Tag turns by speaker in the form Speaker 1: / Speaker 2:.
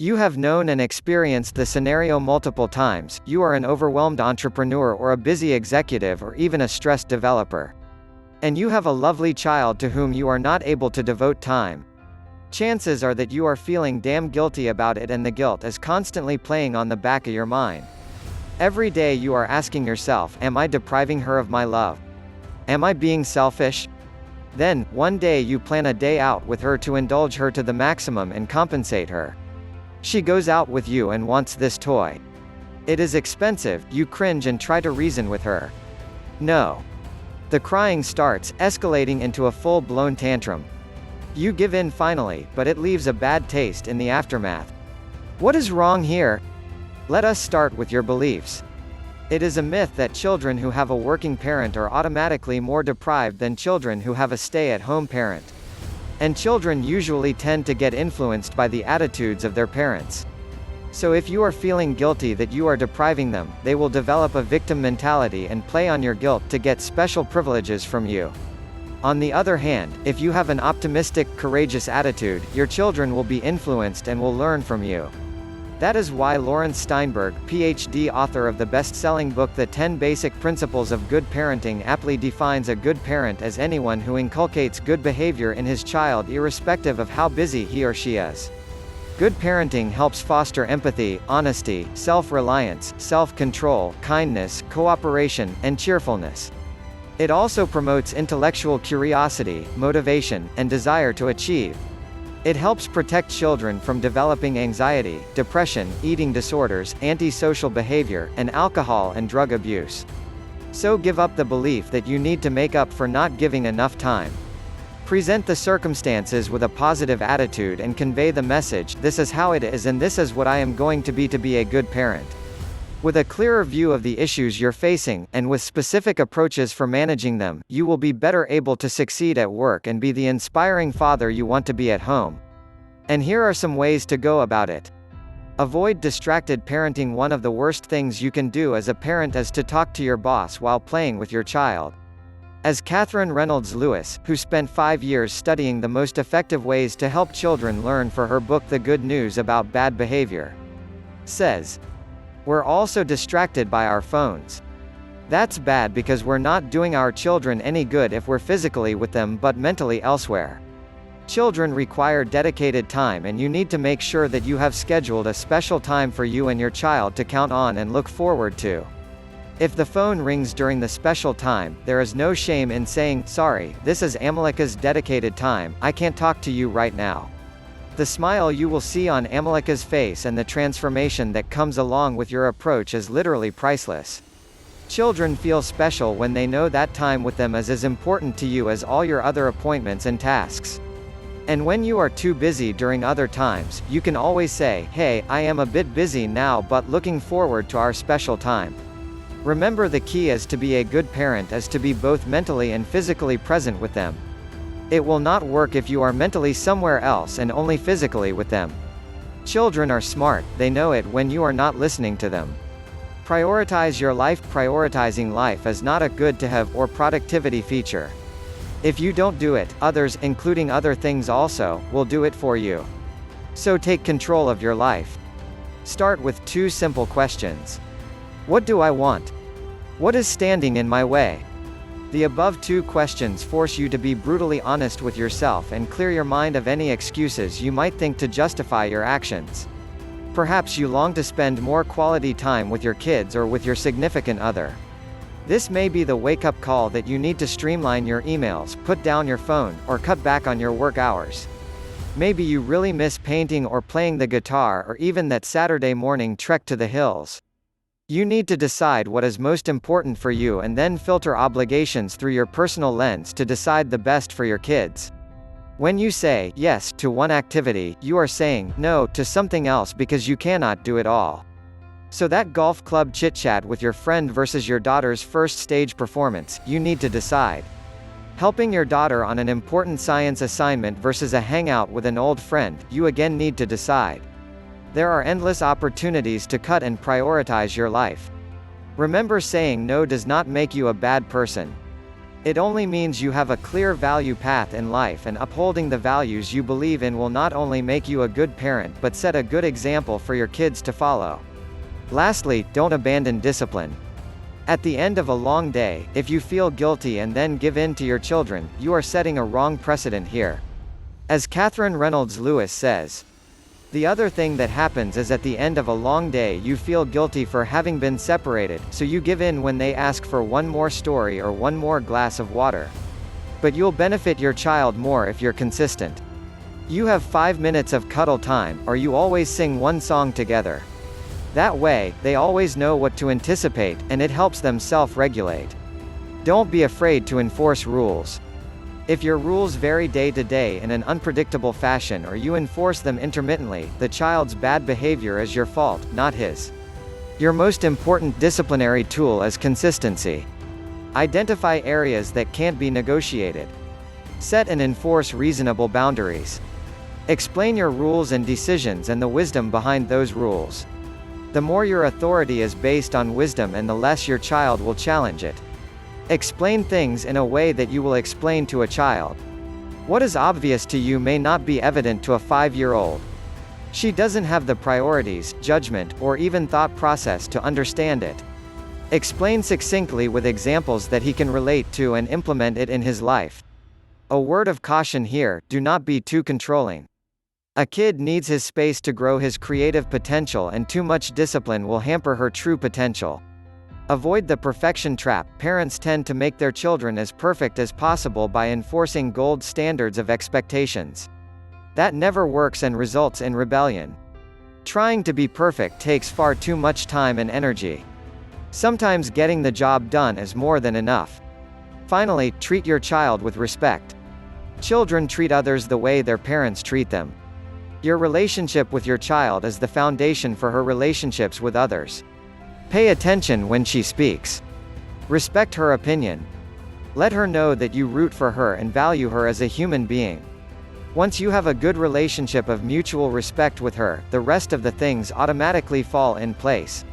Speaker 1: You have known and experienced the scenario multiple times. You are an overwhelmed entrepreneur or a busy executive or even a stressed developer. And you have a lovely child to whom you are not able to devote time. Chances are that you are feeling damn guilty about it, and the guilt is constantly playing on the back of your mind. Every day you are asking yourself, am I depriving her of my love? Am I being selfish? Then, one day you plan a day out with her to indulge her to the maximum and compensate her. She goes out with you and wants this toy. It is expensive. You cringe and try to reason with her. No. The crying starts, escalating into a full-blown tantrum. You give in finally, but it leaves a bad taste in the aftermath. What is wrong here? Let us start with your beliefs. It is a myth that children who have a working parent are automatically more deprived than children who have a stay-at-home parent. And children usually tend to get influenced by the attitudes of their parents. So if you are feeling guilty that you are depriving them, they will develop a victim mentality and play on your guilt to get special privileges from you. On the other hand, if you have an optimistic, courageous attitude, your children will be influenced and will learn from you. That is why Lawrence Steinberg, PhD, author of the best-selling book The 10 Basic Principles of Good Parenting, aptly defines a good parent as anyone who inculcates good behavior in his child irrespective of how busy he or she is. Good parenting helps foster empathy, honesty, self-reliance, self-control, kindness, cooperation, and cheerfulness. It also promotes intellectual curiosity, motivation, and desire to achieve. It helps protect children from developing anxiety, depression, eating disorders, antisocial behavior, and alcohol and drug abuse. So give up the belief that you need to make up for not giving enough time. Present the circumstances with a positive attitude and convey the message, this is how it is and this is what I am going to be a good parent. With a clearer view of the issues you're facing, and with specific approaches for managing them, you will be better able to succeed at work and be the inspiring father you want to be at home. And here are some ways to go about it. Avoid distracted parenting. One of the worst things you can do as a parent is to talk to your boss while playing with your child. As Catherine Reynolds Lewis, who spent 5 years studying the most effective ways to help children learn for her book The Good News About Bad Behavior, says, we're also distracted by our phones. That's bad because we're not doing our children any good if we're physically with them but mentally elsewhere. Children require dedicated time, and you need to make sure that you have scheduled a special time for you and your child to count on and look forward to. If the phone rings during the special time, there is no shame in saying, sorry, this is Amalika's dedicated time, I can't talk to you right now. The smile you will see on Amalika's face and the transformation that comes along with your approach is literally priceless. Children feel special when they know that time with them is as important to you as all your other appointments and tasks. And when you are too busy during other times, you can always say, hey, I am a bit busy now but looking forward to our special time. Remember, the key is to be a good parent is to be both mentally and physically present with them. It will not work if you are mentally somewhere else and only physically with them. Children are smart, they know it when you are not listening to them. Prioritize your life. Prioritizing life is not a good to have or productivity feature. If you don't do it, others, including other things also, will do it for you. So take control of your life. Start with 2 simple questions. What do I want? What is standing in my way? The above 2 questions force you to be brutally honest with yourself and clear your mind of any excuses you might think to justify your actions. Perhaps you long to spend more quality time with your kids or with your significant other. This may be the wake-up call that you need to streamline your emails, put down your phone, or cut back on your work hours. Maybe you really miss painting or playing the guitar or even that Saturday morning trek to the hills. You need to decide what is most important for you and then filter obligations through your personal lens to decide the best for your kids. When you say yes to one activity, you are saying no to something else because you cannot do it all. So that golf club chit-chat with your friend versus your daughter's first stage performance, you need to decide. Helping your daughter on an important science assignment versus a hangout with an old friend, you again need to decide. There are endless opportunities to cut and prioritize your life. Remember, saying no does not make you a bad person. It only means you have a clear value path in life, and upholding the values you believe in will not only make you a good parent but set a good example for your kids to follow. Lastly, don't abandon discipline. At the end of a long day, if you feel guilty and then give in to your children, you are setting a wrong precedent here. As Catherine Reynolds Lewis says, "The other thing that happens is at the end of a long day you feel guilty for having been separated, so you give in when they ask for one more story or one more glass of water. But you'll benefit your child more if you're consistent. You have 5 minutes of cuddle time, or you always sing one song together. That way, they always know what to anticipate, and it helps them self-regulate. Don't be afraid to enforce rules. If your rules vary day to day in an unpredictable fashion or you enforce them intermittently, the child's bad behavior is your fault, not his. Your most important disciplinary tool is consistency. Identify areas that can't be negotiated. Set and enforce reasonable boundaries. Explain your rules and decisions and the wisdom behind those rules. The more your authority is based on wisdom and the less your child will challenge it. Explain things in a way that you will explain to a child. What is obvious to you may not be evident to a 5-year-old. She doesn't have the priorities, judgment, or even thought process to understand it. Explain succinctly with examples that he can relate to and implement it in his life. A word of caution here: do not be too controlling. A kid needs his space to grow his creative potential, and too much discipline will hamper her true potential. Avoid the perfection trap. Parents tend to make their children as perfect as possible by enforcing gold standards of expectations. That never works and results in rebellion. Trying to be perfect takes far too much time and energy. Sometimes getting the job done is more than enough. Finally, treat your child with respect. Children treat others the way their parents treat them. Your relationship with your child is the foundation for her relationships with others. Pay attention when she speaks. Respect her opinion. Let her know that you root for her and value her as a human being. Once you have a good relationship of mutual respect with her, the rest of the things automatically fall in place.